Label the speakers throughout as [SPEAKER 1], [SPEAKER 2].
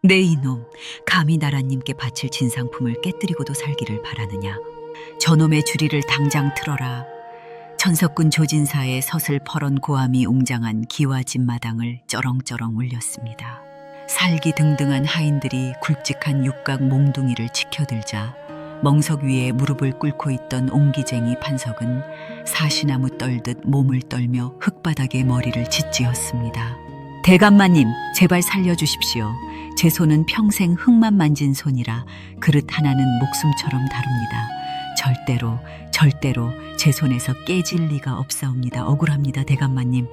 [SPEAKER 1] 내 이놈, 감히 나라님께 바칠 진상품을 깨뜨리고도 살기를 바라느냐. 저놈의 주리를 당장 틀어라. 천석군 조진사의 서슬 퍼런 고함이 웅장한 기와집 마당을 쩌렁쩌렁 울렸습니다. 살기 등등한 하인들이 굵직한 육각 몽둥이를 치켜들자 멍석 위에 무릎을 꿇고 있던 옹기쟁이 판석은 사시나무 떨듯 몸을 떨며 흙바닥에 머리를 짓지었습니다. 대감마님, 제발 살려주십시오. 제 손은 평생 흙만 만진 손이라 그릇 하나는 목숨처럼 다룹니다. 절대로 제 손에서 깨질 리가 없사옵니다. 억울합니다, 대감마님.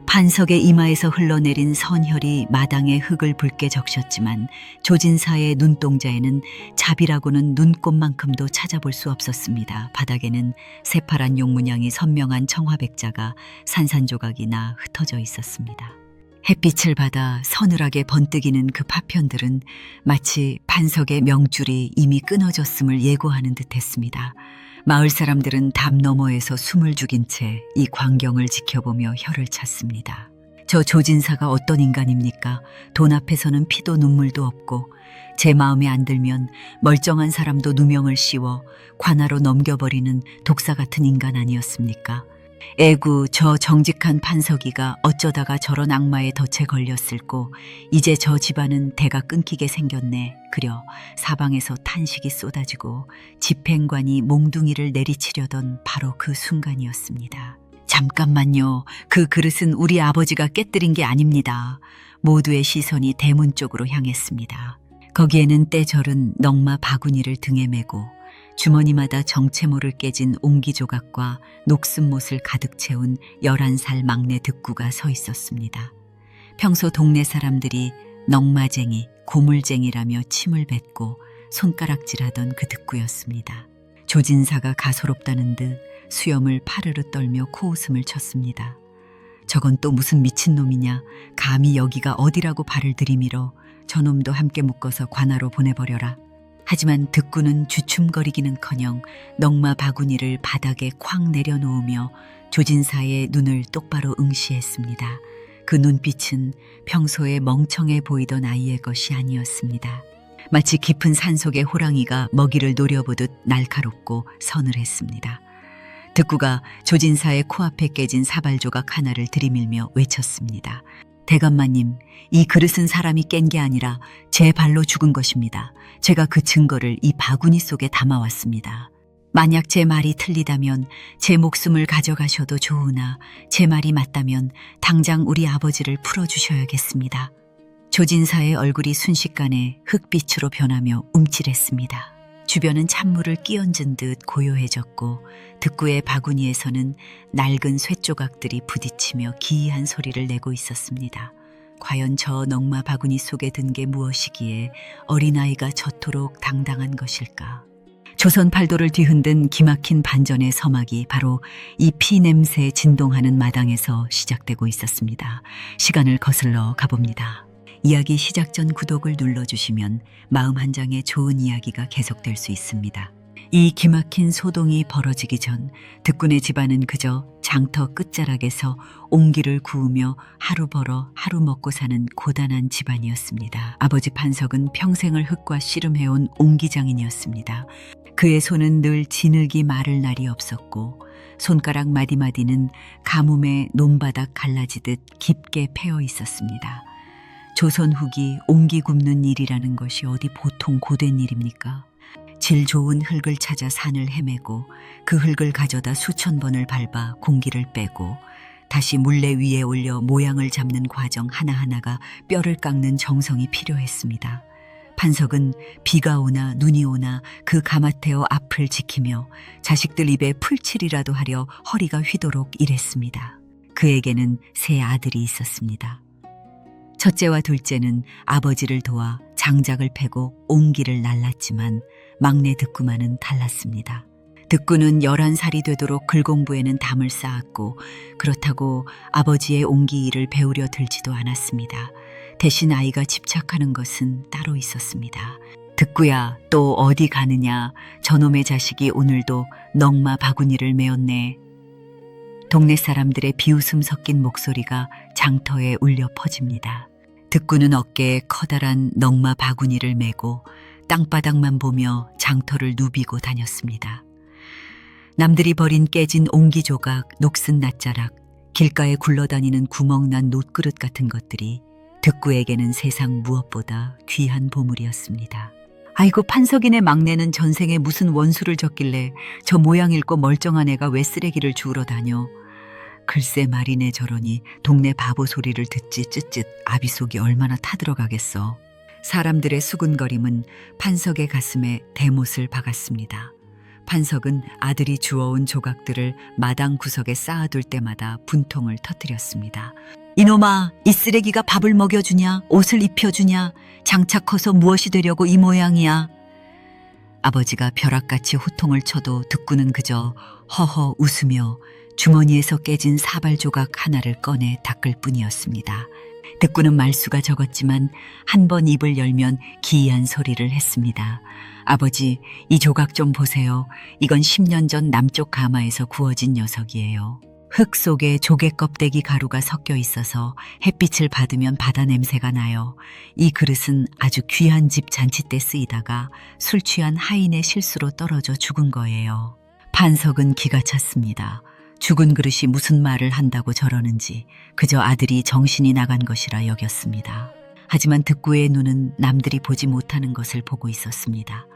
[SPEAKER 1] 판석의 이마에서 흘러내린 선혈이 마당에 흙을 붉게 적셨지만 조진사의 눈동자에는 잡이라고는 눈꼽만큼도 찾아볼 수 없었습니다. 바닥에는 새파란 용문양이 선명한 청화백자가 산산조각이 나 흩어져 있었습니다. 햇빛을 받아 서늘하게 번뜩이는 그 파편들은 마치 판석의 명줄이 이미 끊어졌음을 예고하는 듯했습니다. 마을 사람들은 담 너머에서 숨을 죽인 채 이 광경을 지켜보며 혀를 찼습니다. 저 조진사가 어떤 인간입니까? 돈 앞에서는 피도 눈물도 없고 제 마음에 안 들면 멀쩡한 사람도 누명을 씌워 관하로 넘겨버리는 독사 같은 인간 아니었습니까? 에구, 저 정직한 판석이가 어쩌다가 저런 악마의 덫에 걸렸을꼬. 이제 저 집안은 대가 끊기게 생겼네. 그려 사방에서 탄식이 쏟아지고 집행관이 몽둥이를 내리치려던 바로 그 순간이었습니다. 잠깐만요. 그 그릇은 우리 아버지가 깨뜨린 게 아닙니다. 모두의 시선이 대문 쪽으로 향했습니다. 거기에는 때절은 넝마 바구니를 등에 메고 주머니마다 정체 모를 깨진 옹기조각과 녹슨못을 가득 채운 11살 막내 득구가 서 있었습니다. 평소 동네 사람들이 넝마쟁이, 고물쟁이라며 침을 뱉고 손가락질하던 그 득구였습니다. 조진사가 가소롭다는 듯 수염을 파르르 떨며 코웃음을 쳤습니다. 저건 또 무슨 미친놈이냐. 감히 여기가 어디라고 발을 들이밀어 저놈도 함께 묶어서 관하로 보내버려라. 하지만 득구는 주춤거리기는커녕 넝마 바구니를 바닥에 쾅 내려놓으며 조진사의 눈을 똑바로 응시했습니다. 그 눈빛은 평소에 멍청해 보이던 아이의 것이 아니었습니다. 마치 깊은 산속의 호랑이가 먹이를 노려보듯 날카롭고 서늘했습니다. 득구가 조진사의 코앞에 깨진 사발조각 하나를 들이밀며 외쳤습니다. 대감마님, 이 그릇은 사람이 깬 게 아니라 제 발로 죽은 것입니다. 제가 그 증거를 이 바구니 속에 담아왔습니다. 만약 제 말이 틀리다면 제 목숨을 가져가셔도 좋으나 제 말이 맞다면 당장 우리 아버지를 풀어주셔야겠습니다. 조진사의 얼굴이 순식간에 흙빛으로 변하며 움찔했습니다. 주변은 찬물을 끼얹은 듯 고요해졌고 득구의 바구니에서는 낡은 쇳조각들이 부딪히며 기이한 소리를 내고 있었습니다. 과연 저 넝마 바구니 속에 든 게 무엇이기에 어린아이가 저토록 당당한 것일까? 조선 팔도를 뒤흔든 기막힌 반전의 서막이 바로 이 피냄새 진동하는 마당에서 시작되고 있었습니다. 시간을 거슬러 가봅니다. 이야기 시작 전 구독을 눌러주시면 마음 한 장의 좋은 이야기가 계속될 수 있습니다. 이 기막힌 소동이 벌어지기 전 득군의 집안은 그저 장터 끝자락에서 옹기를 구우며 하루 벌어 하루 먹고 사는 고단한 집안이었습니다. 아버지 판석은 평생을 흙과 씨름해온 옹기장인이었습니다. 그의 손은 늘 지늘기 마를 날이 없었고 손가락 마디마디는 가뭄에 논바닥 갈라지듯 깊게 패어 있었습니다. 조선 후기 옹기 굽는 일이라는 것이 어디 보통 고된 일입니까? 질 좋은 흙을 찾아 산을 헤매고 그 흙을 가져다 수천 번을 밟아 공기를 빼고 다시 물레 위에 올려 모양을 잡는 과정 하나하나가 뼈를 깎는 정성이 필요했습니다. 판석은 비가 오나 눈이 오나 그 가마태어 앞을 지키며 자식들 입에 풀칠이라도 하려 허리가 휘도록 일했습니다. 그에게는 세 아들이 있었습니다. 첫째와 둘째는 아버지를 도와 장작을 패고 옹기를 날랐지만 막내 득구만은 달랐습니다. 득구는 11살이 되도록 글공부에는 담을 쌓았고 그렇다고 아버지의 옹기 일을 배우려 들지도 않았습니다. 대신 아이가 집착하는 것은 따로 있었습니다. 득구야, 또 어디 가느냐. 저놈의 자식이 오늘도 넝마 바구니를 메었네. 동네 사람들의 비웃음 섞인 목소리가 장터에 울려 퍼집니다. 득구는 어깨에 커다란 넝마 바구니를 메고 땅바닥만 보며 장터를 누비고 다녔습니다. 남들이 버린 깨진 옹기조각, 녹슨 낫자락, 길가에 굴러다니는 구멍난 놋그릇 같은 것들이 득구에게는 세상 무엇보다 귀한 보물이었습니다. 아이고, 판석이네 막내는 전생에 무슨 원수를 졌길래 저 모양 읽고 멀쩡한 애가 왜 쓰레기를 주우러 다녀. 글쎄 말이네 저러니 동네 바보 소리를 듣지 쯧쯧 아비속이 얼마나 타들어가겠어. 사람들의 수군거림은 판석의 가슴에 대못을 박았습니다. 판석은 아들이 주워온 조각들을 마당 구석에 쌓아둘 때마다 분통을 터뜨렸습니다. 이놈아, 이 쓰레기가 밥을 먹여주냐, 옷을 입혀주냐, 장차 커서 무엇이 되려고 이 모양이야. 아버지가 벼락같이 호통을 쳐도 득구는 그저 허허 웃으며 주머니에서 깨진 사발 조각 하나를 꺼내 닦을 뿐이었습니다. 득구는 말수가 적었지만 한 번 입을 열면 기이한 소리를 했습니다. 아버지, 이 조각 좀 보세요. 이건 10년 전 남쪽 가마에서 구워진 녀석이에요. 흙 속에 조개 껍데기 가루가 섞여 있어서 햇빛을 받으면 바다 냄새가 나요. 이 그릇은 아주 귀한 집 잔치 때 쓰이다가 술 취한 하인의 실수로 떨어져 죽은 거예요. 판석은 기가 찼습니다. 죽은 그릇이 무슨 말을 한다고 저러는지 그저 아들이 정신이 나간 것이라 여겼습니다. 하지만 득구의 눈은 남들이 보지 못하는 것을 보고 있었습니다.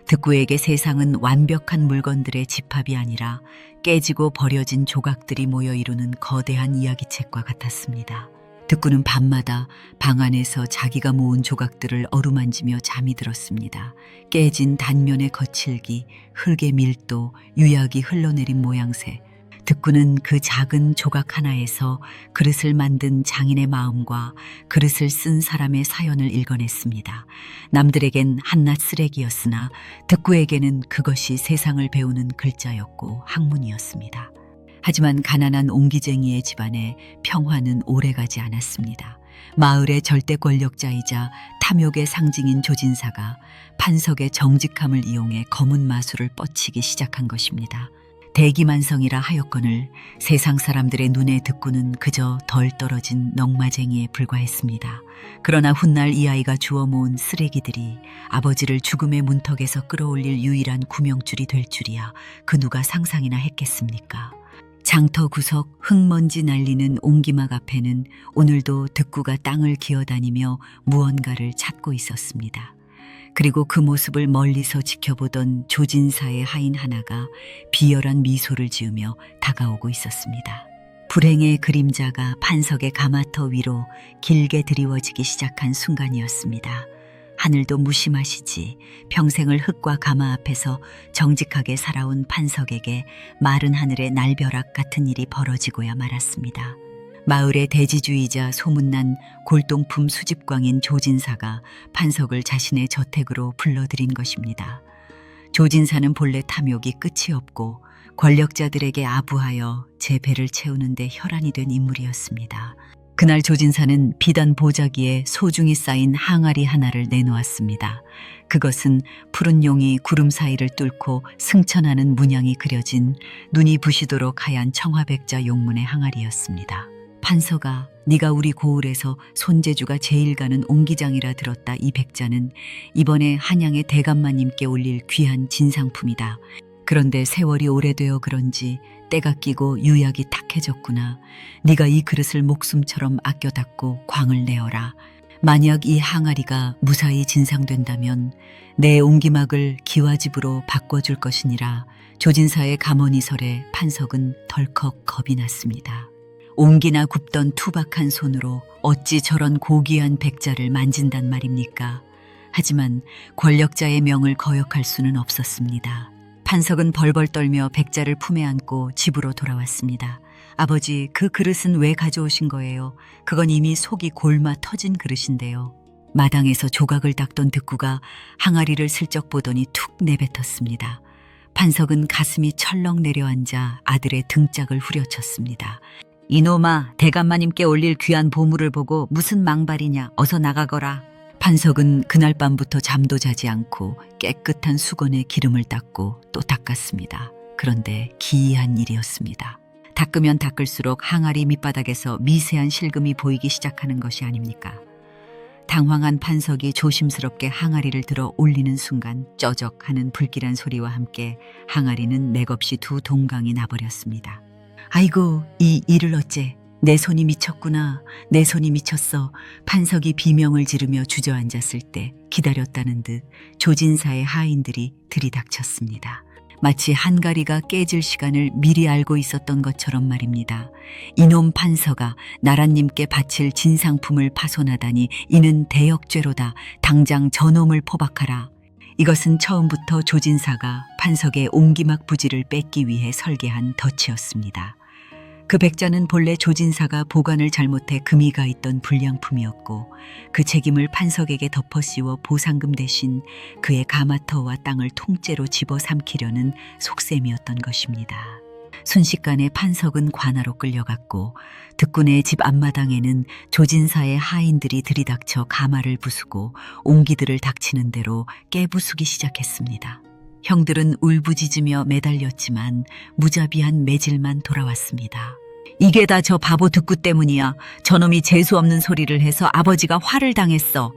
[SPEAKER 1] 득구에게 세상은 완벽한 물건들의 집합이 아니라 깨지고 버려진 조각들이 모여 이루는 거대한 이야기책과 같았습니다. 득구는 밤마다 방 안에서 자기가 모은 조각들을 어루만지며 잠이 들었습니다. 깨진 단면의 거칠기, 흙의 밀도, 유약이 흘러내린 모양새. 득구는 그 작은 조각 하나에서 그릇을 만든 장인의 마음과 그릇을 쓴 사람의 사연을 읽어냈습니다. 남들에겐 한낱 쓰레기였으나 득구에게는 그것이 세상을 배우는 글자였고 학문이었습니다. 하지만 가난한 옹기쟁이의 집안에 평화는 오래가지 않았습니다. 마을의 절대 권력자이자 탐욕의 상징인 조진사가 판석의 정직함을 이용해 검은 마술을 뻗치기 시작한 것입니다. 대기만성이라 하였거늘 세상 사람들의 눈에 득구는 그저 덜 떨어진 넝마쟁이에 불과했습니다. 그러나 훗날 이 아이가 주워 모은 쓰레기들이 아버지를 죽음의 문턱에서 끌어올릴 유일한 구명줄이 될 줄이야 그 누가 상상이나 했겠습니까? 장터 구석 흙먼지 날리는 옹기막 앞에는 오늘도 득구가 땅을 기어다니며 무언가를 찾고 있었습니다. 그리고 그 모습을 멀리서 지켜보던 조진사의 하인 하나가 비열한 미소를 지으며 다가오고 있었습니다. 불행의 그림자가 판석의 가마터 위로 길게 드리워지기 시작한 순간이었습니다. 하늘도 무심하시지 평생을 흙과 가마 앞에서 정직하게 살아온 판석에게 마른 하늘의 날벼락 같은 일이 벌어지고야 말았습니다. 마을의 대지주의자 소문난 골동품 수집광인 조진사가 판석을 자신의 저택으로 불러들인 것입니다. 조진사는 본래 탐욕이 끝이 없고 권력자들에게 아부하여 제 배를 채우는데 혈안이 된 인물이었습니다. 그날 조진사는 비단 보자기에 소중히 쌓인 항아리 하나를 내놓았습니다. 그것은 푸른 용이 구름 사이를 뚫고 승천하는 문양이 그려진 눈이 부시도록 하얀 청화백자 용문의 항아리였습니다. 판서가 네가 우리 고을에서 손재주가 제일 가는 옹기장이라 들었다. 이 백자는 이번에 한양의 대감마님께 올릴 귀한 진상품이다. 그런데 세월이 오래되어 그런지 때가 끼고 유약이 탁해졌구나. 네가 이 그릇을 목숨처럼 아껴 닦고 광을 내어라. 만약 이 항아리가 무사히 진상된다면 내 옹기막을 기와집으로 바꿔줄 것이니라. 조진사의 감언이설에 판석은 덜컥 겁이 났습니다. 옹기나 굽던 투박한 손으로 어찌 저런 고귀한 백자를 만진단 말입니까? 하지만 권력자의 명을 거역할 수는 없었습니다. 판석은 벌벌 떨며 백자를 품에 안고 집으로 돌아왔습니다. 아버지, 그 그릇은 왜 가져오신 거예요? 그건 이미 속이 골마 터진 그릇인데요. 마당에서 조각을 닦던 득구가 항아리를 슬쩍 보더니 툭 내뱉었습니다. 판석은 가슴이 철렁 내려앉아 아들의 등짝을 후려쳤습니다. 이놈아, 대감마님께 올릴 귀한 보물을 보고 무슨 망발이냐. 어서 나가거라. 판석은 그날 밤부터 잠도 자지 않고 깨끗한 수건에 기름을 닦고 또 닦았습니다. 그런데 기이한 일이었습니다. 닦으면 닦을수록 항아리 밑바닥에서 미세한 실금이 보이기 시작하는 것이 아닙니까? 당황한 판석이 조심스럽게 항아리를 들어 올리는 순간 쩌적하는 불길한 소리와 함께 항아리는 맥없이 두 동강이 나버렸습니다. 아이고, 이 일을 어째. 내 손이 미쳤구나. 내 손이 미쳤어. 판석이 비명을 지르며 주저앉았을 때 기다렸다는 듯 조진사의 하인들이 들이닥쳤습니다. 마치 한가리가 깨질 시간을 미리 알고 있었던 것처럼 말입니다. 이놈 판서가 나라님께 바칠 진상품을 파손하다니 이는 대역죄로다. 당장 저놈을 포박하라. 이것은 처음부터 조진사가 판석의 옹기막 부지를 뺏기 위해 설계한 덫이었습니다. 그 백자는 본래 조진사가 보관을 잘못해 금이 가 있던 불량품이었고 그 책임을 판석에게 덮어씌워 보상금 대신 그의 가마터와 땅을 통째로 집어삼키려는 속셈이었던 것입니다. 순식간에 판석은 관하로 끌려갔고 득군의 집 앞마당에는 조진사의 하인들이 들이닥쳐 가마를 부수고 옹기들을 닥치는 대로 깨부수기 시작했습니다. 형들은 울부짖으며 매달렸지만 무자비한 매질만 돌아왔습니다. 이게 다 저 바보 득구 때문이야. 저놈이 재수없는 소리를 해서 아버지가 화를 당했어.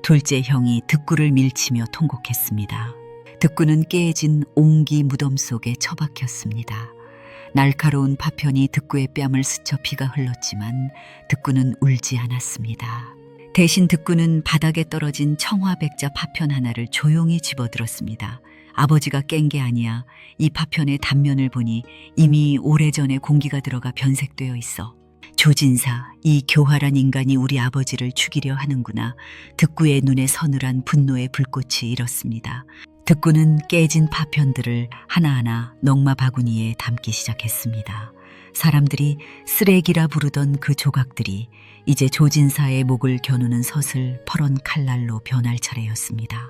[SPEAKER 1] 둘째 형이 득구를 밀치며 통곡했습니다. 득구는 깨진 옹기 무덤 속에 처박혔습니다. 날카로운 파편이 득구의 뺨을 스쳐 피가 흘렀지만 득구는 울지 않았습니다. 대신 득구는 바닥에 떨어진 청화백자 파편 하나를 조용히 집어들었습니다. 아버지가 깬 게 아니야. 이 파편의 단면을 보니 이미 오래전에 공기가 들어가 변색되어 있어. 조진사, 이 교활한 인간이 우리 아버지를 죽이려 하는구나. 득구의 눈에 서늘한 분노의 불꽃이 일었습니다. 득구는 깨진 파편들을 하나하나 넝마 바구니에 담기 시작했습니다. 사람들이 쓰레기라 부르던 그 조각들이 이제 조진사의 목을 겨누는 섯을 퍼런 칼날로 변할 차례였습니다.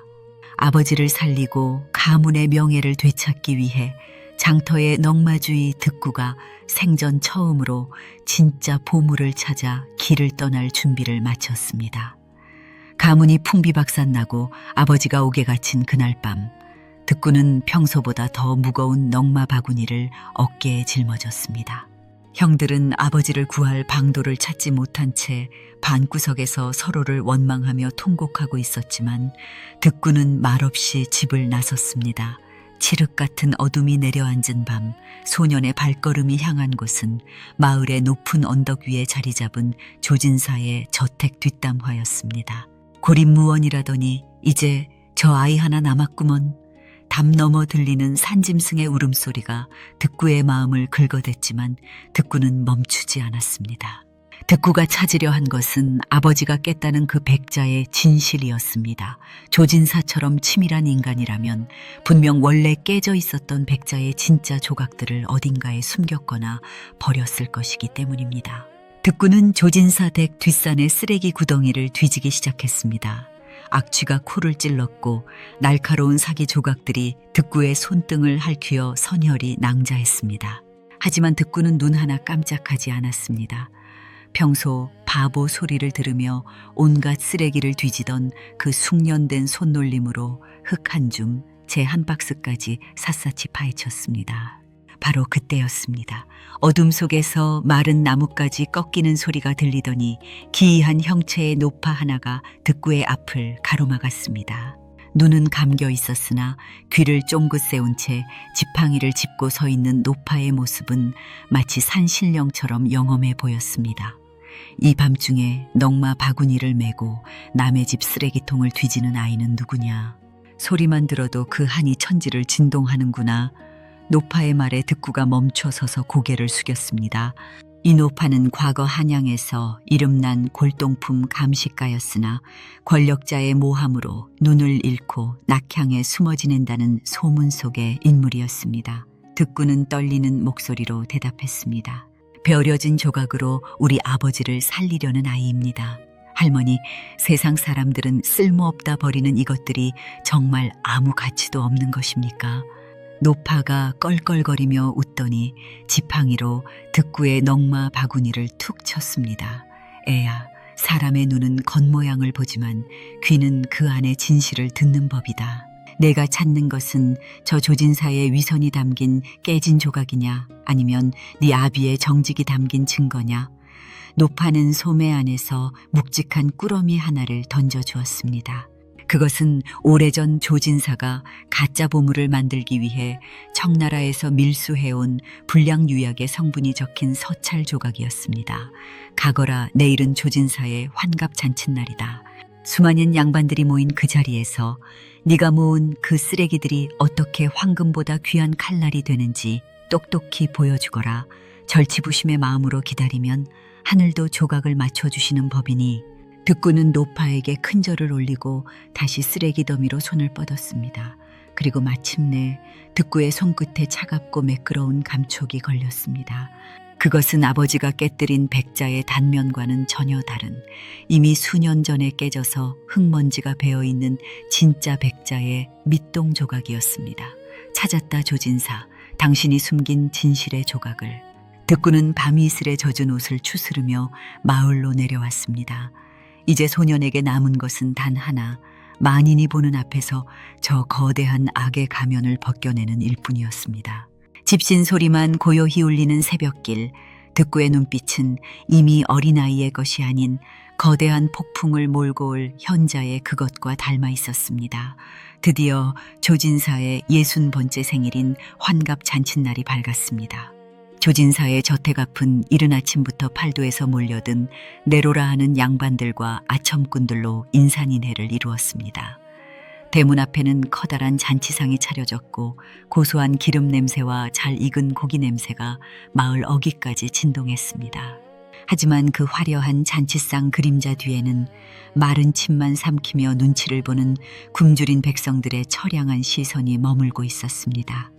[SPEAKER 1] 아버지를 살리고 가문의 명예를 되찾기 위해 장터의 넝마주의 득구가 생전 처음으로 진짜 보물을 찾아 길을 떠날 준비를 마쳤습니다. 가문이 풍비박산나고 아버지가 옥에 갇힌 그날 밤 득구는 평소보다 더 무거운 넝마 바구니를 어깨에 짊어졌습니다. 형들은 아버지를 구할 방도를 찾지 못한 채 방구석에서 서로를 원망하며 통곡하고 있었지만 득구는 말없이 집을 나섰습니다. 칠흑 같은 어둠이 내려앉은 밤 소년의 발걸음이 향한 곳은 마을의 높은 언덕 위에 자리 잡은 조진사의 저택 뒷담화였습니다. 고립무원이라더니 이제 저 아이 하나 남았구먼. 담 너머 들리는 산짐승의 울음소리가 득구의 마음을 긁어댔지만 득구는 멈추지 않았습니다. 득구가 찾으려 한 것은 아버지가 깼다는 그 백자의 진실이었습니다. 조진사처럼 치밀한 인간이라면 분명 원래 깨져 있었던 백자의 진짜 조각들을 어딘가에 숨겼거나 버렸을 것이기 때문입니다. 득구는 조진사 댁 뒷산의 쓰레기 구덩이를 뒤지기 시작했습니다. 악취가 코를 찔렀고 날카로운 사기 조각들이 득구의 손등을 핥히어 선혈이 낭자했습니다. 하지만 득구는 눈 하나 깜짝하지 않았습니다. 평소 바보 소리를 들으며 온갖 쓰레기를 뒤지던 그 숙련된 손놀림으로 흙 한 줌, 재 한 박스까지 샅샅이 파헤쳤습니다. 바로 그때였습니다. 어둠 속에서 마른 나뭇가지 꺾이는 소리가 들리더니 기이한 형체의 노파 하나가 득구의 앞을 가로막았습니다. 눈은 감겨 있었으나 귀를 쫑긋 세운 채 지팡이를 짚고 서 있는 노파의 모습은 마치 산신령처럼 영험해 보였습니다. 이 밤중에 넝마 바구니를 메고 남의 집 쓰레기통을 뒤지는 아이는 누구냐. 소리만 들어도 그 한이 천지를 진동하는구나. 노파의 말에 득구가 멈춰서서 고개를 숙였습니다. 이 노파는 과거 한양에서 이름난 골동품 감식가였으나 권력자의 모함으로 눈을 잃고 낙향에 숨어 지낸다는 소문 속의 인물이었습니다. 득구는 떨리는 목소리로 대답했습니다. 베어려진 조각으로 우리 아버지를 살리려는 아이입니다. 할머니, 세상 사람들은 쓸모없다 버리는 이것들이 정말 아무 가치도 없는 것입니까? 노파가 껄껄거리며 웃더니 지팡이로 득구의 넝마 바구니를 툭 쳤습니다. 애야, 사람의 눈은 겉모양을 보지만 귀는 그 안의 진실을 듣는 법이다. 내가 찾는 것은 저 조진사의 위선이 담긴 깨진 조각이냐, 아니면 네 아비의 정직이 담긴 증거냐? 노파는 소매 안에서 묵직한 꾸러미 하나를 던져주었습니다. 그것은 오래전 조진사가 가짜 보물을 만들기 위해 청나라에서 밀수해온 불량유약의 성분이 적힌 서찰 조각이었습니다. 가거라, 내일은 조진사의 환갑 잔칫날이다. 수많은 양반들이 모인 그 자리에서 네가 모은 그 쓰레기들이 어떻게 황금보다 귀한 칼날이 되는지 똑똑히 보여주거라. 절치부심의 마음으로 기다리면 하늘도 조각을 맞춰주시는 법이니. 득구는 노파에게 큰 절을 올리고 다시 쓰레기 더미로 손을 뻗었습니다. 그리고 마침내 득구의 손끝에 차갑고 매끄러운 감촉이 걸렸습니다. 그것은 아버지가 깨뜨린 백자의 단면과는 전혀 다른, 이미 수년 전에 깨져서 흙먼지가 배어있는 진짜 백자의 밑동 조각이었습니다. 찾았다, 조진사. 당신이 숨긴 진실의 조각을. 득구는 밤이슬에 젖은 옷을 추스르며 마을로 내려왔습니다. 이제 소년에게 남은 것은 단 하나, 만인이 보는 앞에서 저 거대한 악의 가면을 벗겨내는 일뿐이었습니다. 집신 소리만 고요히 울리는 새벽길, 득구의 눈빛은 이미 어린아이의 것이 아닌 거대한 폭풍을 몰고 올 현자의 그것과 닮아 있었습니다. 드디어 조진사의 60번째 생일인 환갑 잔칫날이 밝았습니다. 조진사의 저택 앞은 이른 아침부터 팔도에서 몰려든 내로라 하는 양반들과 아첨꾼들로 인산인해를 이루었습니다. 대문 앞에는 커다란 잔치상이 차려졌고 고소한 기름 냄새와 잘 익은 고기 냄새가 마을 어귀까지 진동했습니다. 하지만 그 화려한 잔치상 그림자 뒤에는 마른 침만 삼키며 눈치를 보는 굶주린 백성들의 처량한 시선이 머물고 있었습니다.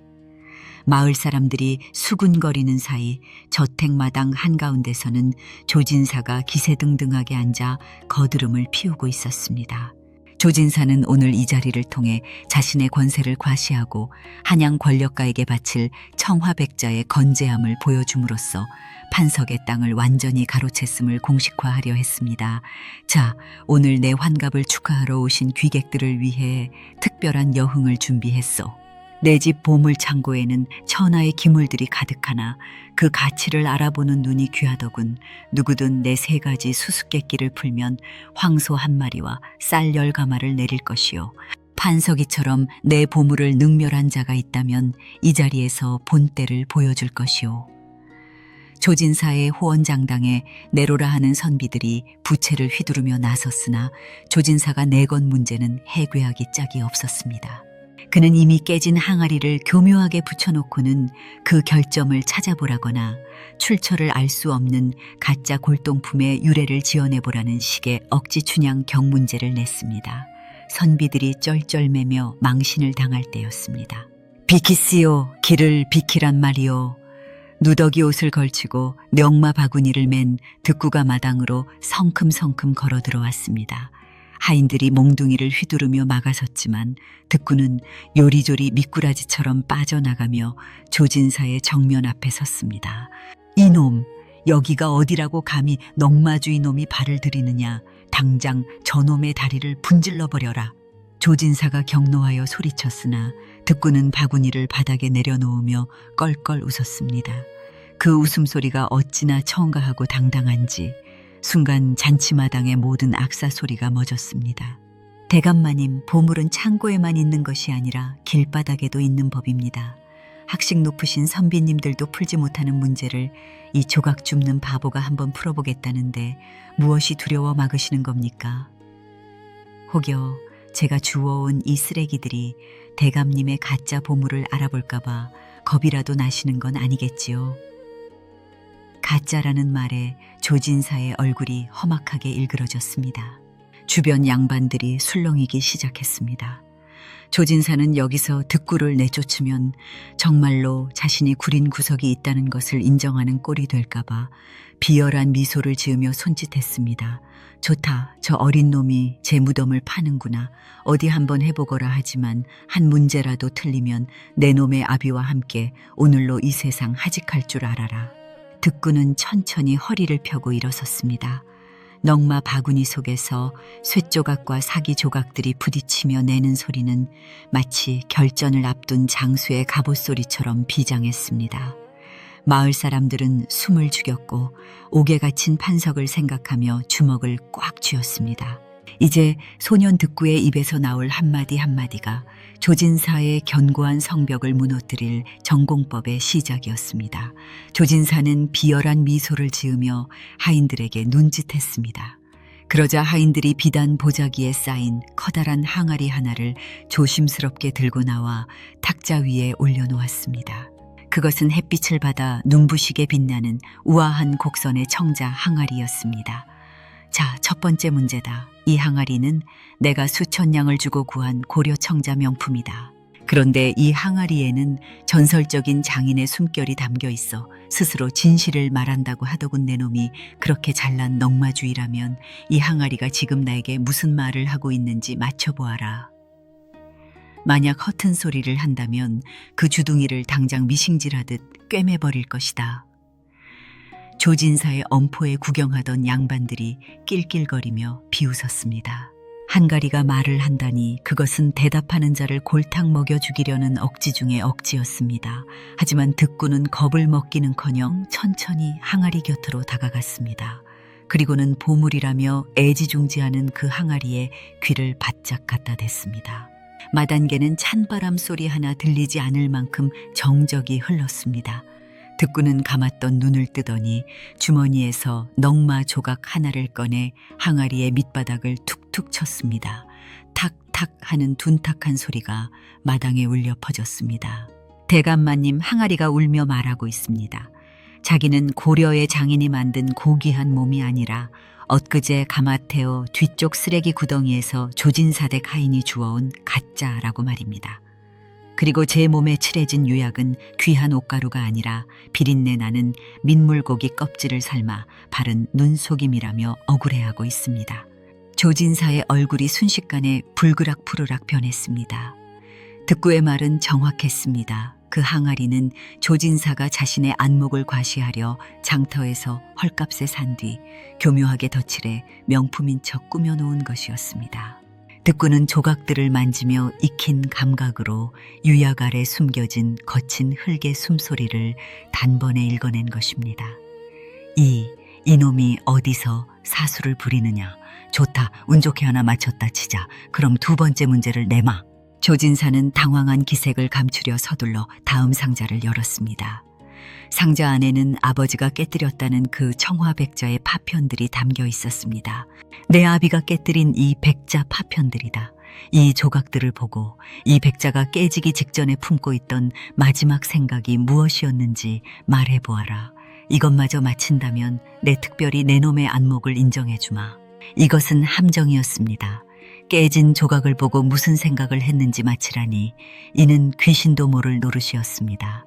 [SPEAKER 1] 마을 사람들이 수군거리는 사이 저택마당 한가운데서는 조진사가 기세등등하게 앉아 거드름을 피우고 있었습니다. 조진사는 오늘 이 자리를 통해 자신의 권세를 과시하고 한양 권력가에게 바칠 청화백자의 건재함을 보여줌으로써 판석의 땅을 완전히 가로챘음을 공식화하려 했습니다. 자, 오늘 내 환갑을 축하하러 오신 귀객들을 위해 특별한 여흥을 준비했소. 내 집 보물창고에는 천하의 기물들이 가득하나 그 가치를 알아보는 눈이 귀하더군. 누구든 내 3가지 수수께끼를 풀면 황소 1마리와 쌀 10가마를 내릴 것이요. 판석이처럼 내 보물을 능멸한 자가 있다면 이 자리에서 본때를 보여줄 것이요. 조진사의 호언장당에 내로라 하는 선비들이 부채를 휘두르며 나섰으나 조진사가 내건 문제는 해괴하기 짝이 없었습니다. 그는 이미 깨진 항아리를 교묘하게 붙여놓고는 그 결점을 찾아보라거나 출처를 알 수 없는 가짜 골동품의 유래를 지어내보라는 식의 억지춘향 경문제를 냈습니다. 선비들이 쩔쩔매며 망신을 당할 때였습니다. 비키시오, 길을 비키란 말이오. 누더기 옷을 걸치고 명마 바구니를 맨 득구가 마당으로 성큼성큼 걸어 들어왔습니다. 하인들이 몽둥이를 휘두르며 막아섰지만 득구는 요리조리 미꾸라지처럼 빠져나가며 조진사의 정면 앞에 섰습니다. 이놈, 여기가 어디라고 감히 넝마주의 놈이 발을 들이느냐. 당장 저놈의 다리를 분질러버려라. 조진사가 경노하여 소리쳤으나 득구는 바구니를 바닥에 내려놓으며 껄껄 웃었습니다. 그 웃음소리가 어찌나 청가하고 당당한지 순간 잔치마당의 모든 악사 소리가 멎었습니다. 대감마님, 보물은 창고에만 있는 것이 아니라 길바닥에도 있는 법입니다. 학식 높으신 선비님들도 풀지 못하는 문제를 이 조각 줍는 바보가 한번 풀어보겠다는데 무엇이 두려워 막으시는 겁니까? 혹여 제가 주워온 이 쓰레기들이 대감님의 가짜 보물을 알아볼까봐 겁이라도 나시는 건 아니겠지요? 가짜라는 말에 조진사의 얼굴이 험악하게 일그러졌습니다. 주변 양반들이 술렁이기 시작했습니다. 조진사는 여기서 득구를 내쫓으면 정말로 자신이 구린 구석이 있다는 것을 인정하는 꼴이 될까봐 비열한 미소를 지으며 손짓했습니다. 좋다, 저 어린 놈이 제 무덤을 파는구나. 어디 한번 해보거라 하지만 한 문제라도 틀리면 내 놈의 아비와 함께 오늘로 이 세상 하직할 줄 알아라. 득구는 천천히 허리를 펴고 일어섰습니다. 넝마 바구니 속에서 쇳조각과 사기 조각들이 부딪히며 내는 소리는 마치 결전을 앞둔 장수의 갑옷소리처럼 비장했습니다. 마을 사람들은 숨을 죽였고 옥에 갇힌 판석을 생각하며 주먹을 꽉 쥐었습니다. 이제 소년 득구의 입에서 나올 한마디 한마디가 조진사의 견고한 성벽을 무너뜨릴 전공법의 시작이었습니다. 조진사는 비열한 미소를 지으며 하인들에게 눈짓했습니다. 그러자 하인들이 비단 보자기에 쌓인 커다란 항아리 하나를 조심스럽게 들고 나와 탁자 위에 올려놓았습니다. 그것은 햇빛을 받아 눈부시게 빛나는 우아한 곡선의 청자 항아리였습니다. 자, 첫 번째 문제다. 이 항아리는 내가 수천 냥을 주고 구한 고려 청자 명품이다. 그런데 이 항아리에는 전설적인 장인의 숨결이 담겨 있어 스스로 진실을 말한다고 하더군. 내 놈이 그렇게 잘난 넝마주의라면 이 항아리가 지금 나에게 무슨 말을 하고 있는지 맞춰보아라. 만약 허튼 소리를 한다면 그 주둥이를 당장 미싱질하듯 꿰매버릴 것이다. 조진사의 엄포에 구경하던 양반들이 낄낄거리며 비웃었습니다. 한가리가 말을 한다니 그것은 대답하는 자를 골탕 먹여 죽이려는 억지 중의 억지였습니다. 하지만 득구는 겁을 먹기는커녕 천천히 항아리 곁으로 다가갔습니다. 그리고는 보물이라며 애지중지하는 그 항아리에 귀를 바짝 갖다 댔습니다. 마단계는 찬바람 소리 하나 들리지 않을 만큼 정적이 흘렀습니다. 득구는 감았던 눈을 뜨더니 주머니에서 넝마 조각 하나를 꺼내 항아리의 밑바닥을 툭툭 쳤습니다. 탁탁 하는 둔탁한 소리가 마당에 울려 퍼졌습니다. 대감마님 항아리가 울며 말하고 있습니다. 자기는 고려의 장인이 만든 고귀한 몸이 아니라 엊그제 가마태어 뒤쪽 쓰레기 구덩이에서 조진사댁 하인이 주워온 가짜라고 말입니다. 그리고 제 몸에 칠해진 유약은 귀한 옷가루가 아니라 비린내 나는 민물고기 껍질을 삶아 바른 눈속임이라며 억울해하고 있습니다. 조진사의 얼굴이 순식간에 불그락푸르락 변했습니다. 득구의 말은 정확했습니다. 그 항아리는 조진사가 자신의 안목을 과시하려 장터에서 헐값에 산 뒤 교묘하게 덧칠해 명품인 척 꾸며놓은 것이었습니다. 득구는 조각들을 만지며 익힌 감각으로 유약 아래 숨겨진 거친 흙의 숨소리를 단번에 읽어낸 것입니다. 이놈이 어디서 사수를 부리느냐. 좋다, 운 좋게 하나 맞췄다 치자. 그럼 두 번째 문제를 내마. 조진사는 당황한 기색을 감추려 서둘러 다음 상자를 열었습니다. 상자 안에는 아버지가 깨뜨렸다는 그 청화백자의 파편들이 담겨 있었습니다. 내 아비가 깨뜨린 이 백자 파편들이다. 이 조각들을 보고 이 백자가 깨지기 직전에 품고 있던 마지막 생각이 무엇이었는지 말해보아라. 이것마저 마친다면 내 특별히 내 놈의 안목을 인정해주마. 이것은 함정이었습니다. 깨진 조각을 보고 무슨 생각을 했는지 마치라니 이는 귀신도 모를 노릇이었습니다.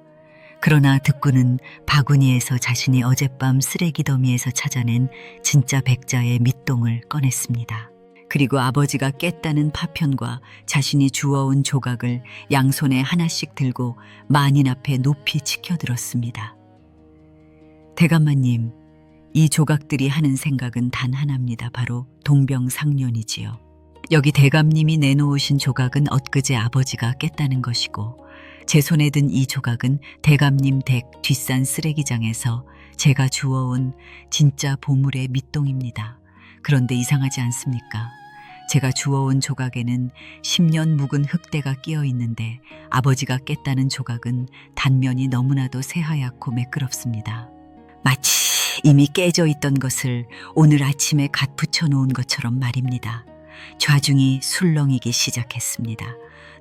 [SPEAKER 1] 그러나 득구는 바구니에서 자신이 어젯밤 쓰레기 더미에서 찾아낸 진짜 백자의 밑동을 꺼냈습니다. 그리고 아버지가 깼다는 파편과 자신이 주워온 조각을 양손에 하나씩 들고 만인 앞에 높이 치켜들었습니다. 대감마님, 이 조각들이 하는 생각은 단 하나입니다. 바로 동병상련이지요. 여기 대감님이 내놓으신 조각은 엊그제 아버지가 깼다는 것이고 제 손에 든 이 조각은 대감님 댁 뒷산 쓰레기장에서 제가 주워온 진짜 보물의 밑동입니다. 그런데 이상하지 않습니까? 제가 주워온 조각에는 10년 묵은 흙대가 끼어 있는데 아버지가 깼다는 조각은 단면이 너무나도 새하얗고 매끄럽습니다. 마치 이미 깨져 있던 것을 오늘 아침에 갓 붙여놓은 것처럼 말입니다. 좌중이 술렁이기 시작했습니다.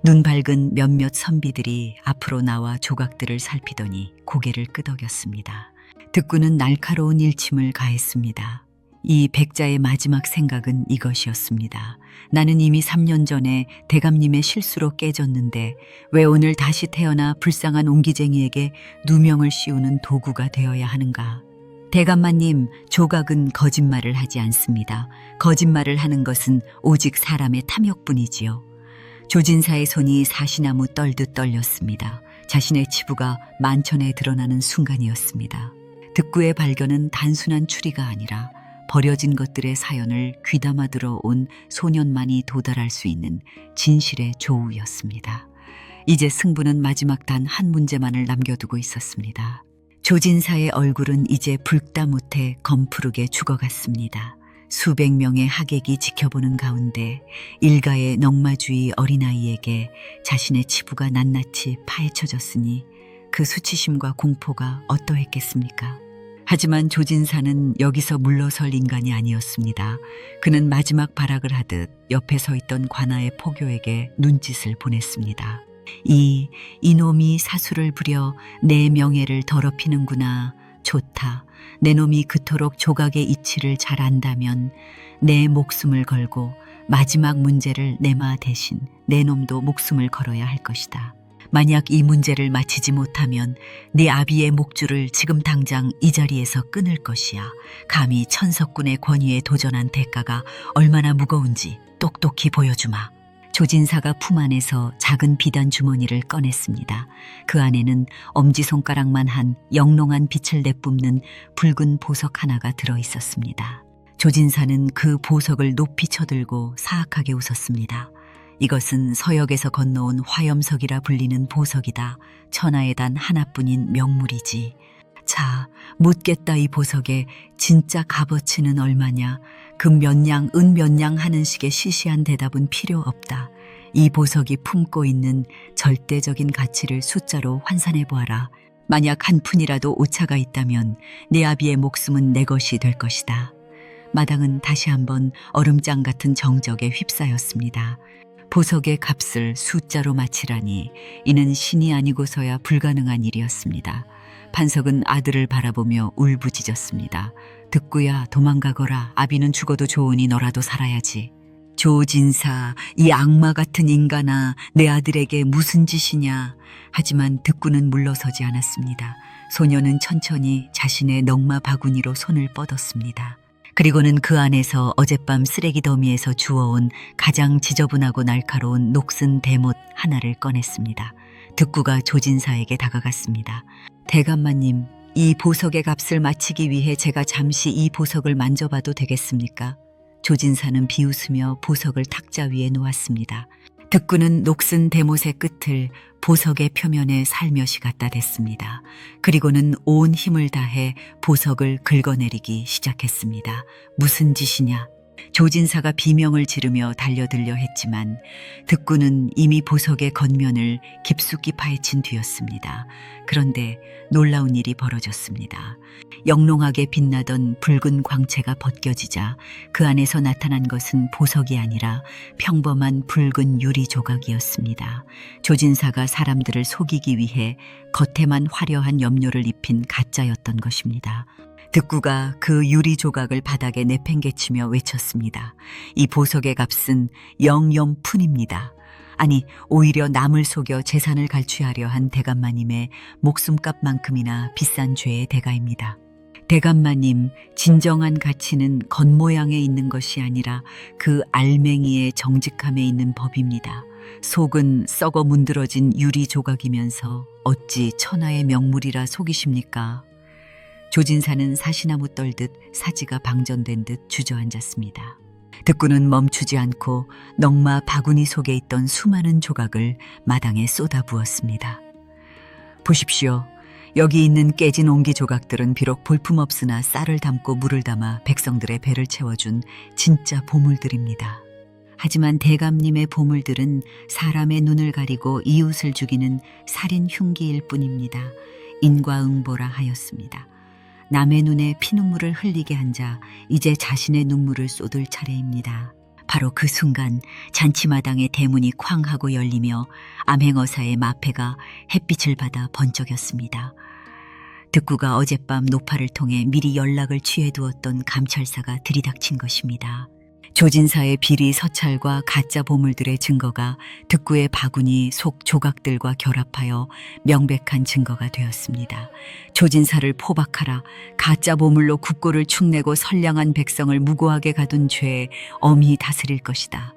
[SPEAKER 1] 눈 밝은 몇몇 선비들이 앞으로 나와 조각들을 살피더니 고개를 끄덕였습니다. 득구는 날카로운 일침을 가했습니다. 이 백자의 마지막 생각은 이것이었습니다. 나는 이미 3년 전에 대감님의 실수로 깨졌는데 왜 오늘 다시 태어나 불쌍한 옹기쟁이에게 누명을 씌우는 도구가 되어야 하는가? 대감마님, 조각은 거짓말을 하지 않습니다. 거짓말을 하는 것은 오직 사람의 탐욕뿐이지요. 조진사의 손이 사시나무 떨듯 떨렸습니다. 자신의 치부가 만천에 드러나는 순간이었습니다. 득구의 발견은 단순한 추리가 아니라 버려진 것들의 사연을 귀담아 들어온 소년만이 도달할 수 있는 진실의 조우였습니다. 이제 승부는 마지막 단 한 문제만을 남겨두고 있었습니다. 조진사의 얼굴은 이제 붉다 못해 검푸르게 죽어갔습니다. 수백 명의 하객이 지켜보는 가운데 일가의 넉마주의 어린아이에게 자신의 치부가 낱낱이 파헤쳐졌으니 그 수치심과 공포가 어떠했겠습니까? 하지만 조진사는 여기서 물러설 인간이 아니었습니다. 그는 마지막 발악을 하듯 옆에 서 있던 관아의 포교에게 눈짓을 보냈습니다. 이놈이 사수를 부려 내 명예를 더럽히는구나. 좋다. 내 놈이 그토록 조각의 이치를 잘 안다면 내 목숨을 걸고 마지막 문제를 내마 대신 내 놈도 목숨을 걸어야 할 것이다. 만약 이 문제를 마치지 못하면 네 아비의 목줄을 지금 당장 이 자리에서 끊을 것이야. 감히 천석군의 권위에 도전한 대가가 얼마나 무거운지 똑똑히 보여주마. 조진사가 품 안에서 작은 비단 주머니를 꺼냈습니다. 그 안에는 엄지손가락만 한 영롱한 빛을 내뿜는 붉은 보석 하나가 들어있었습니다. 조진사는 그 보석을 높이 쳐들고 사악하게 웃었습니다. 이것은 서역에서 건너온 화염석이라 불리는 보석이다. 천하에 단 하나뿐인 명물이지. 자, 묻겠다. 이 보석의 진짜 값어치는 얼마냐? 금 몇 냥, 은 몇 냥 하는 식의 시시한 대답은 필요 없다. 이 보석이 품고 있는 절대적인 가치를 숫자로 환산해 보아라. 만약 한 푼이라도 오차가 있다면 네 아비의 목숨은 내 것이 될 것이다. 마당은 다시 한번 얼음장 같은 정적에 휩싸였습니다. 보석의 값을 숫자로 맞히라니 이는 신이 아니고서야 불가능한 일이었습니다. 판석은 아들을 바라보며 울부짖었습니다. 듣구야, 도망가거라. 아비는 죽어도 좋으니 너라도 살아야지. 조진사, 이 악마 같은 인간아, 내 아들에게 무슨 짓이냐. 하지만 듣구는 물러서지 않았습니다. 소녀는 천천히 자신의 넉마 바구니로 손을 뻗었습니다. 그리고는 그 안에서 어젯밤 쓰레기 더미에서 주워온 가장 지저분하고 날카로운 녹슨 대못 하나를 꺼냈습니다. 득구가 조진사에게 다가갔습니다. 대감마님, 이 보석의 값을 맞히기 위해 제가 잠시 이 보석을 만져봐도 되겠습니까? 조진사는 비웃으며 보석을 탁자 위에 놓았습니다. 득구는 녹슨 대못의 끝을 보석의 표면에 살며시 갖다 댔습니다. 그리고는 온 힘을 다해 보석을 긁어내리기 시작했습니다. 무슨 짓이냐? 조진사가 비명을 지르며 달려들려 했지만 득구는 이미 보석의 겉면을 깊숙이 파헤친 뒤였습니다. 그런데 놀라운 일이 벌어졌습니다. 영롱하게 빛나던 붉은 광채가 벗겨지자 그 안에서 나타난 것은 보석이 아니라 평범한 붉은 유리 조각이었습니다. 조진사가 사람들을 속이기 위해 겉에만 화려한 염료를 입힌 가짜였던 것입니다. 득구가 그 유리 조각을 바닥에 내팽개치며 외쳤습니다. 이 보석의 값은 영염푼입니다. 아니, 오히려 남을 속여 재산을 갈취하려 한 대감마님의 목숨값만큼이나 비싼 죄의 대가입니다. 대감마님, 진정한 가치는 겉모양에 있는 것이 아니라 그 알맹이의 정직함에 있는 법입니다. 속은 썩어 문드러진 유리 조각이면서 어찌 천하의 명물이라 속이십니까? 조진사는 사시나무 떨듯 사지가 방전된 듯 주저앉았습니다. 득구는 멈추지 않고 넉마 바구니 속에 있던 수많은 조각을 마당에 쏟아부었습니다. 보십시오. 여기 있는 깨진 옹기 조각들은 비록 볼품없으나 쌀을 담고 물을 담아 백성들의 배를 채워준 진짜 보물들입니다. 하지만 대감님의 보물들은 사람의 눈을 가리고 이웃을 죽이는 살인 흉기일 뿐입니다. 인과응보라 하였습니다. 남의 눈에 피눈물을 흘리게 한 자 이제 자신의 눈물을 쏟을 차례입니다. 바로 그 순간 잔치마당의 대문이 쾅 하고 열리며 암행어사의 마패가 햇빛을 받아 번쩍였습니다. 득구가 어젯밤 노파를 통해 미리 연락을 취해두었던 감찰사가 들이닥친 것입니다. 조진사의 비리 서찰과 가짜 보물들의 증거가 득구의 바구니 속 조각들과 결합하여 명백한 증거가 되었습니다. 조진사를 포박하라. 가짜 보물로 국고를 축내고 선량한 백성을 무고하게 가둔 죄에 엄히 다스릴 것이다.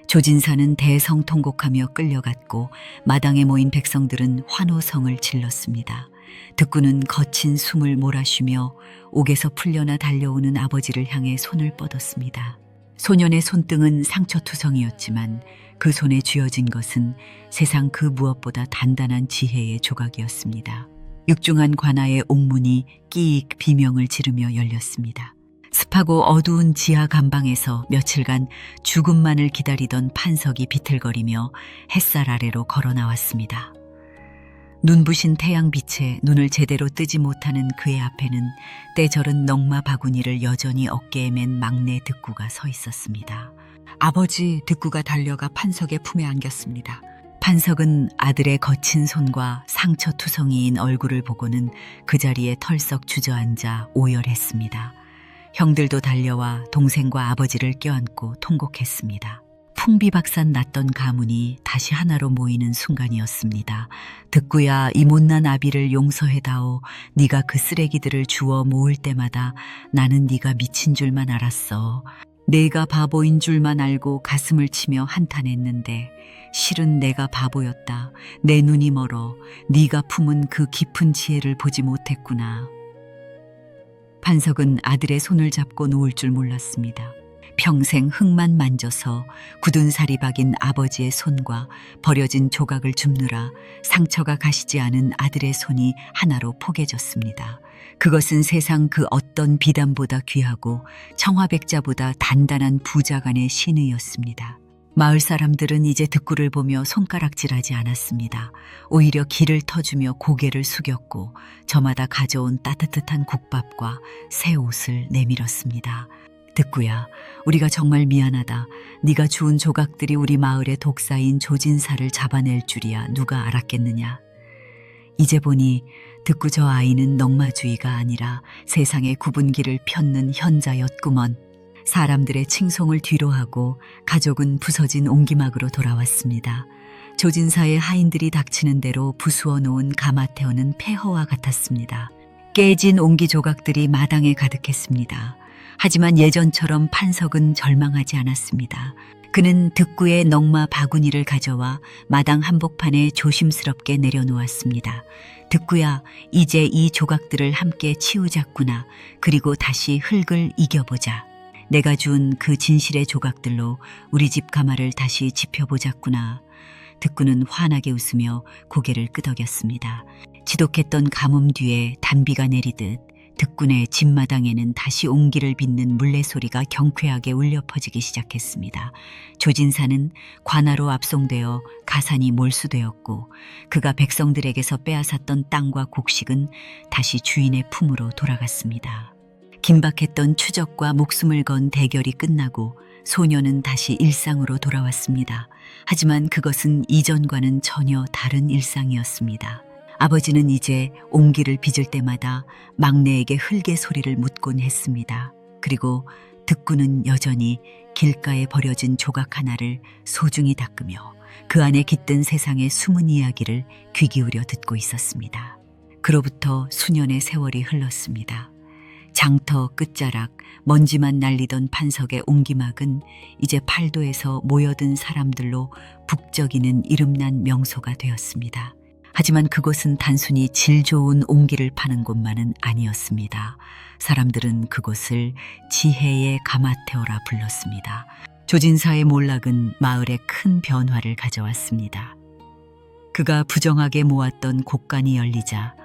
[SPEAKER 1] 조진사는 대성통곡하며 끌려갔고 마당에 모인 백성들은 환호성을 질렀습니다. 득구는 거친 숨을 몰아쉬며 옥에서 풀려나 달려오는 아버지를 향해 손을 뻗었습니다. 소년의 손등은 상처투성이었지만 그 손에 쥐어진 것은 세상 그 무엇보다 단단한 지혜의 조각이었습니다. 육중한 관아의 옥문이 끼익 비명을 지르며 열렸습니다. 습하고 어두운 지하 감방에서 며칠간 죽음만을 기다리던 판석이 비틀거리며 햇살 아래로 걸어 나왔습니다. 눈부신 태양빛에 눈을 제대로 뜨지 못하는 그의 앞에는 때절은 넝마 바구니를 여전히 어깨에 맨 막내 득구가 서 있었습니다. 아버지, 득구가 달려가 판석의 품에 안겼습니다. 판석은 아들의 거친 손과 상처투성이인 얼굴을 보고는 그 자리에 털썩 주저앉아 오열했습니다. 형들도 달려와 동생과 아버지를 껴안고 통곡했습니다. 풍비박산 났던 가문이 다시 하나로 모이는 순간이었습니다. 득구야, 이 못난 아비를 용서해다오. 네가 그 쓰레기들을 주워 모을 때마다 나는 네가 미친 줄만 알았어. 내가 바보인 줄만 알고 가슴을 치며 한탄했는데 실은 내가 바보였다. 내 눈이 멀어. 네가 품은 그 깊은 지혜를 보지 못했구나. 판석은 아들의 손을 잡고 놓을 줄 몰랐습니다. 평생 흙만 만져서 굳은 살이 박인 아버지의 손과 버려진 조각을 줍느라 상처가 가시지 않은 아들의 손이 하나로 포개졌습니다. 그것은 세상 그 어떤 비단보다 귀하고 청화백자보다 단단한 부자간의 신의였습니다. 마을 사람들은 이제 득구를 보며 손가락질하지 않았습니다. 오히려 기를 터주며 고개를 숙였고 저마다 가져온 따뜻한 국밥과 새 옷을 내밀었습니다. 득구야, 우리가 정말 미안하다. 네가 주운 조각들이 우리 마을의 독사인 조진사를 잡아낼 줄이야 누가 알았겠느냐. 이제 보니 득구 저 아이는 넝마주의가 아니라 세상의 구분기를 폈는 현자였구먼. 사람들의 칭송을 뒤로하고 가족은 부서진 옹기막으로 돌아왔습니다. 조진사의 하인들이 닥치는 대로 부수어 놓은 가마태어는 폐허와 같았습니다. 깨진 옹기 조각들이 마당에 가득했습니다. 하지만 예전처럼 판석은 절망하지 않았습니다. 그는 득구의 넝마 바구니를 가져와 마당 한복판에 조심스럽게 내려놓았습니다. 득구야, 이제 이 조각들을 함께 치우자꾸나. 그리고 다시 흙을 이겨보자. 내가 준 그 진실의 조각들로 우리 집 가마를 다시 짚어보자꾸나. 득구는 환하게 웃으며 고개를 끄덕였습니다. 지독했던 가뭄 뒤에 단비가 내리듯 득군의 집마당에는 다시 옹기를 빚는 물레 소리가 경쾌하게 울려 퍼지기 시작했습니다. 조진사는 관아로 압송되어 가산이 몰수되었고 그가 백성들에게서 빼앗았던 땅과 곡식은 다시 주인의 품으로 돌아갔습니다. 긴박했던 추적과 목숨을 건 대결이 끝나고 소녀는 다시 일상으로 돌아왔습니다. 하지만 그것은 이전과는 전혀 다른 일상이었습니다. 아버지는 이제 옹기를 빚을 때마다 막내에게 흙의 소리를 묻곤 했습니다. 그리고 득구는 여전히 길가에 버려진 조각 하나를 소중히 닦으며 그 안에 깃든 세상의 숨은 이야기를 귀 기울여 듣고 있었습니다. 그로부터 수년의 세월이 흘렀습니다. 장터 끝자락 먼지만 날리던 판석의 옹기막은 이제 팔도에서 모여든 사람들로 북적이는 이름난 명소가 되었습니다. 하지만 그곳은 단순히 질 좋은 옹기를 파는 곳만은 아니었습니다. 사람들은 그곳을 지혜의 가마테오라 불렀습니다. 조진사의 몰락은 마을에 큰 변화를 가져왔습니다. 그가 부정하게 모았던 곡간이 열리자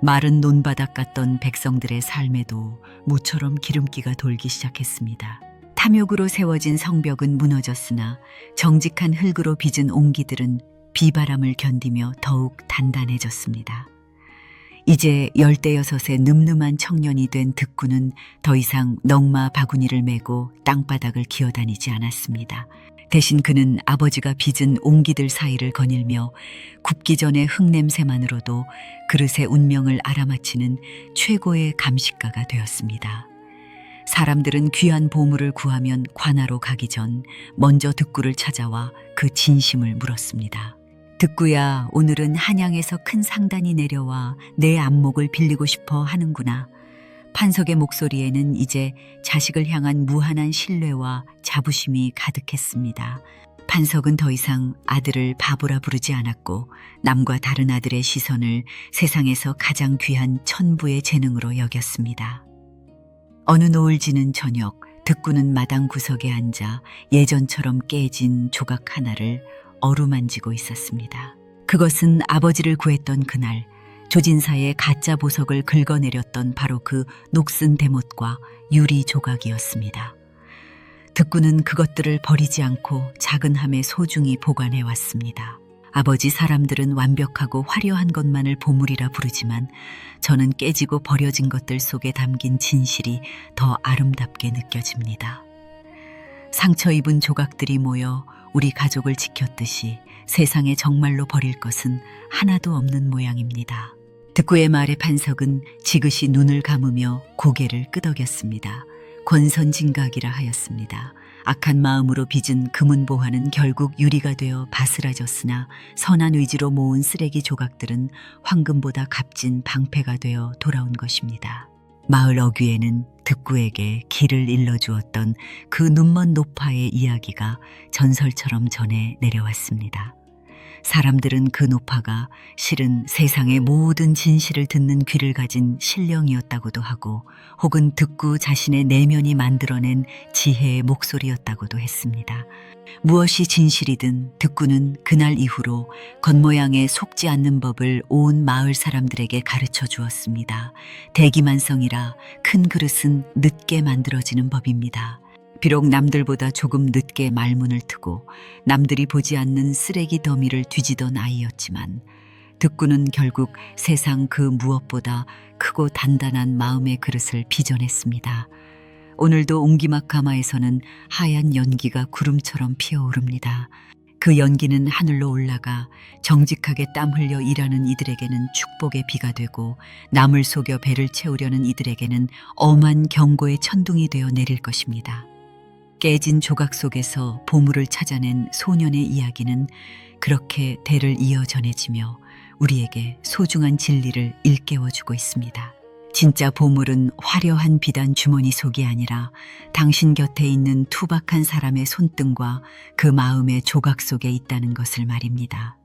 [SPEAKER 1] 마른 논바닥 같던 백성들의 삶에도 모처럼 기름기가 돌기 시작했습니다. 탐욕으로 세워진 성벽은 무너졌으나 정직한 흙으로 빚은 옹기들은 비바람을 견디며 더욱 단단해졌습니다. 이제 16의 늠름한 청년이 된 득구는 더 이상 넝마 바구니를 메고 땅바닥을 기어다니지 않았습니다. 대신 그는 아버지가 빚은 옹기들 사이를 거닐며 굽기 전의 흙냄새만으로도 그릇의 운명을 알아맞히는 최고의 감식가가 되었습니다. 사람들은 귀한 보물을 구하면 관아로 가기 전 먼저 득구를 찾아와 그 진심을 물었습니다. 득구야, 오늘은 한양에서 큰 상단이 내려와 내 안목을 빌리고 싶어 하는구나. 판석의 목소리에는 이제 자식을 향한 무한한 신뢰와 자부심이 가득했습니다. 판석은 더 이상 아들을 바보라 부르지 않았고 남과 다른 아들의 시선을 세상에서 가장 귀한 천부의 재능으로 여겼습니다. 어느 노을 지는 저녁, 득구는 마당 구석에 앉아 예전처럼 깨진 조각 하나를 어루만지고 있었습니다. 그것은 아버지를 구했던 그날 조진사의 가짜 보석을 긁어내렸던 바로 그 녹슨 대못과 유리 조각이었습니다. 득구는 그것들을 버리지 않고 작은 함에 소중히 보관해 왔습니다. 아버지 사람들은 완벽하고 화려한 것만을 보물이라 부르지만 저는 깨지고 버려진 것들 속에 담긴 진실이 더 아름답게 느껴집니다. 상처 입은 조각들이 모여 우리 가족을 지켰듯이 세상에 정말로 버릴 것은 하나도 없는 모양입니다. 득구의 말에 판석은 지그시 눈을 감으며 고개를 끄덕였습니다. 권선징각이라 하였습니다. 악한 마음으로 빚은 금은보화는 결국 유리가 되어 바스라졌으나 선한 의지로 모은 쓰레기 조각들은 황금보다 값진 방패가 되어 돌아온 것입니다. 마을 어귀에는 득구에게 길을 일러주었던 그 눈먼 노파의 이야기가 전설처럼 전해 내려왔습니다. 사람들은 그 노파가 실은 세상의 모든 진실을 듣는 귀를 가진 신령이었다고도 하고 혹은 득구 자신의 내면이 만들어낸 지혜의 목소리였다고도 했습니다. 무엇이 진실이든 득구는 그날 이후로 겉모양에 속지 않는 법을 온 마을 사람들에게 가르쳐 주었습니다. 대기만성이라 큰 그릇은 늦게 만들어지는 법입니다. 비록 남들보다 조금 늦게 말문을 트고 남들이 보지 않는 쓰레기 더미를 뒤지던 아이였지만 득구는 결국 세상 그 무엇보다 크고 단단한 마음의 그릇을 빚어냈습니다. 오늘도 옹기막가마에서는 하얀 연기가 구름처럼 피어오릅니다. 그 연기는 하늘로 올라가 정직하게 땀 흘려 일하는 이들에게는 축복의 비가 되고 남을 속여 배를 채우려는 이들에게는 엄한 경고의 천둥이 되어 내릴 것입니다. 깨진 조각 속에서 보물을 찾아낸 소년의 이야기는 그렇게 대를 이어 전해지며 우리에게 소중한 진리를 일깨워주고 있습니다. 진짜 보물은 화려한 비단 주머니 속이 아니라 당신 곁에 있는 투박한 사람의 손등과 그 마음의 조각 속에 있다는 것을 말입니다.